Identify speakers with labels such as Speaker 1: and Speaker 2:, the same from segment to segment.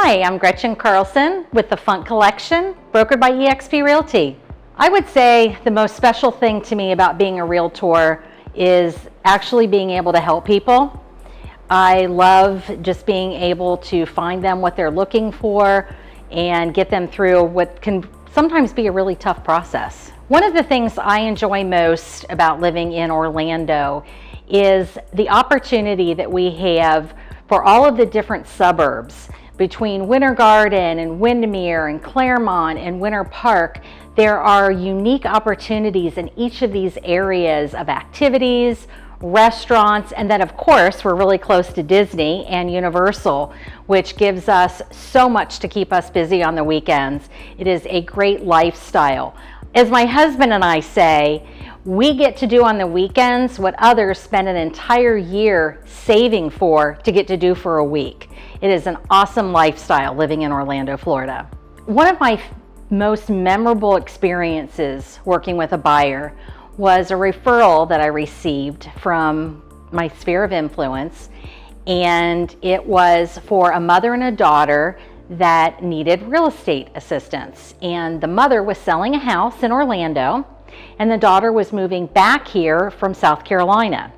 Speaker 1: Hi, I'm Gretchen Carlson with the Funk Collection, brokered by eXp Realty. I would say the most special thing to me about being a realtor is actually being able to help people. I love just being able to find them what they're looking for and get them through what can sometimes be a really tough process. One of the things I enjoy most about living in Orlando is the opportunity that we have for all of the different suburbs. Between Winter Garden and Windermere and Claremont and Winter Park, there are unique opportunities in each of these areas of activities, restaurants, and then of course we're really close to Disney and Universal, which gives us so much to keep us busy on the weekends. It is a great lifestyle. As my husband and I say, we get to do on the weekends what others spend an entire year saving for to get to do for a week. It is an awesome lifestyle living in Orlando, Florida. One of my most memorable experiences working with a buyer was a referral that I received from my sphere of influence, and it was for a mother and a daughter that needed real estate assistance. And the mother was selling a house in Orlando, and the daughter was moving back here from South Carolina.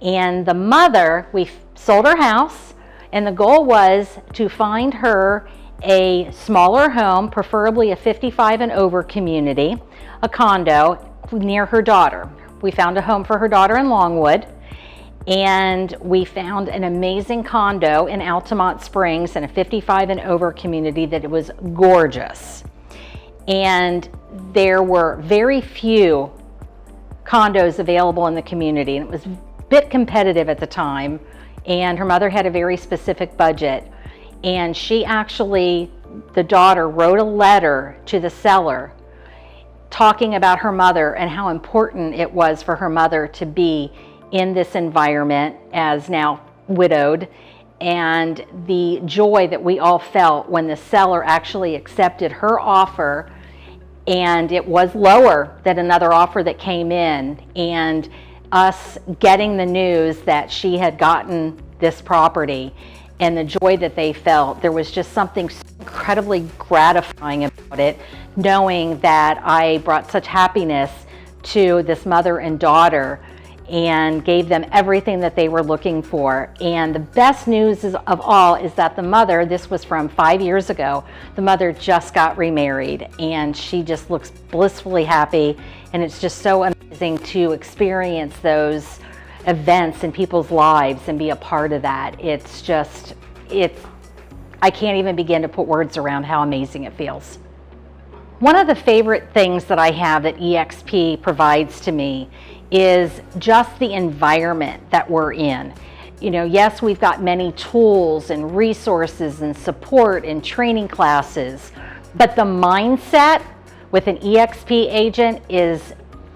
Speaker 1: And the mother, we sold her house, and the goal was to find her a smaller home, preferably a 55 and over community, a condo near her daughter. We found a home for her daughter in Longwood, and we found an amazing condo in Altamont Springs in a 55 and over community that it was gorgeous. And there were very few condos available in the community, and it was a bit competitive at the time, and her mother had a very specific budget. And she actually, the daughter, wrote a letter to the seller talking about her mother and how important it was for her mother to be in this environment as now widowed, and the joy that we all felt when the seller actually accepted her offer, and it was lower than another offer that came in, and us getting the news that she had gotten this property and the joy that they felt. There was just something so incredibly gratifying about it, knowing that I brought such happiness to this mother and daughter and gave them everything that they were looking for. And the best news of all is that the mother, this was from 5 years ago, the mother just got remarried, and she just looks blissfully happy. And it's just so amazing to experience those events in people's lives and be a part of that. I can't even begin to put words around how amazing it feels. One of the favorite things that I have that eXp provides to me is just the environment that we're in. You know, yes, we've got many tools and resources and support and training classes, but the mindset with an eXp agent is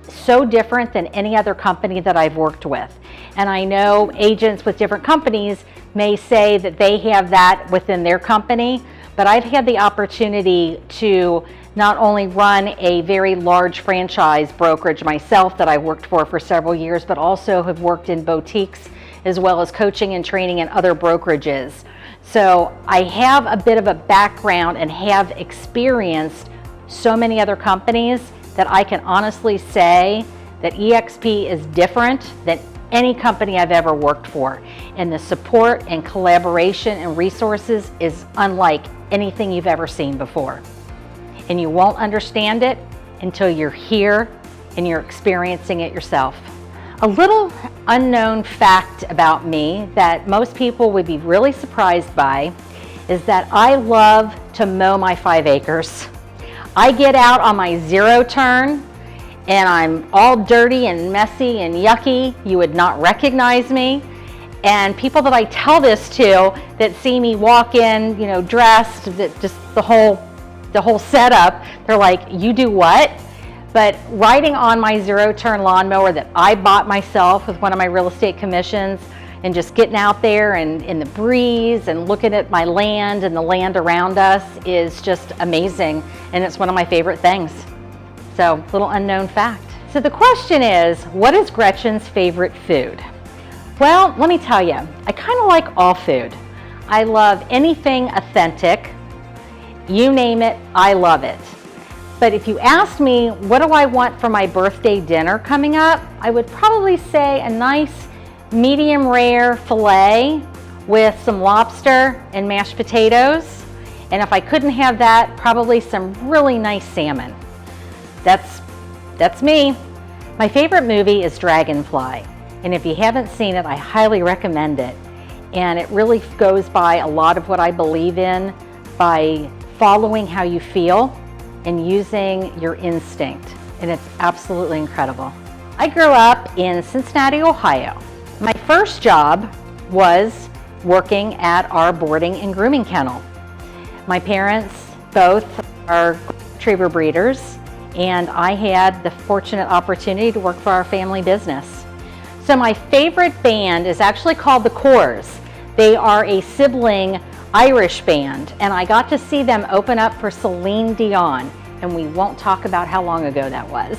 Speaker 1: so different than any other company that I've worked with. And I know agents with different companies may say that they have that within their company, but I've had the opportunity to not only run a very large franchise brokerage myself that I worked for several years, but also have worked in boutiques as well as coaching and training in other brokerages. So I have a bit of a background and have experienced so many other companies that I can honestly say that eXp is different than any company I've ever worked for. And the support and collaboration and resources is unlike anything you've ever seen before. And you won't understand it until you're here and you're experiencing it yourself. A little unknown fact about me that most people would be really surprised by is that I love to mow my 5 acres. I get out on my zero turn and I'm all dirty and messy and yucky. You would not recognize me. And people that I tell this to that see me walk in, you know, dressed, that just the whole setup, they're like, you do what? But riding on my zero turn lawnmower that I bought myself with one of my real estate commissions, and just getting out there and in the breeze and looking at my land and the land around us is just amazing. And it's one of my favorite things. So, little unknown fact. So the question is, what is Gretchen's favorite food? Well, let me tell you, I kind of like all food. I love anything authentic. You name it, I love it. But if you ask me, what do I want for my birthday dinner coming up? I would probably say a nice medium rare filet with some lobster and mashed potatoes. And if I couldn't have that, probably some really nice salmon. That's me. My favorite movie is Dragonfly. And if you haven't seen it, I highly recommend it. And it really goes by a lot of what I believe in by following how you feel and using your instinct, and it's absolutely incredible. I grew up in Cincinnati, Ohio. My first job was working at our boarding and grooming kennel. My parents both are retriever breeders, and I had the fortunate opportunity to work for our family business. So my favorite band is actually called the Corrs. They are a sibling Irish band, and I got to see them open up for Celine Dion, and we won't talk about how long ago that was.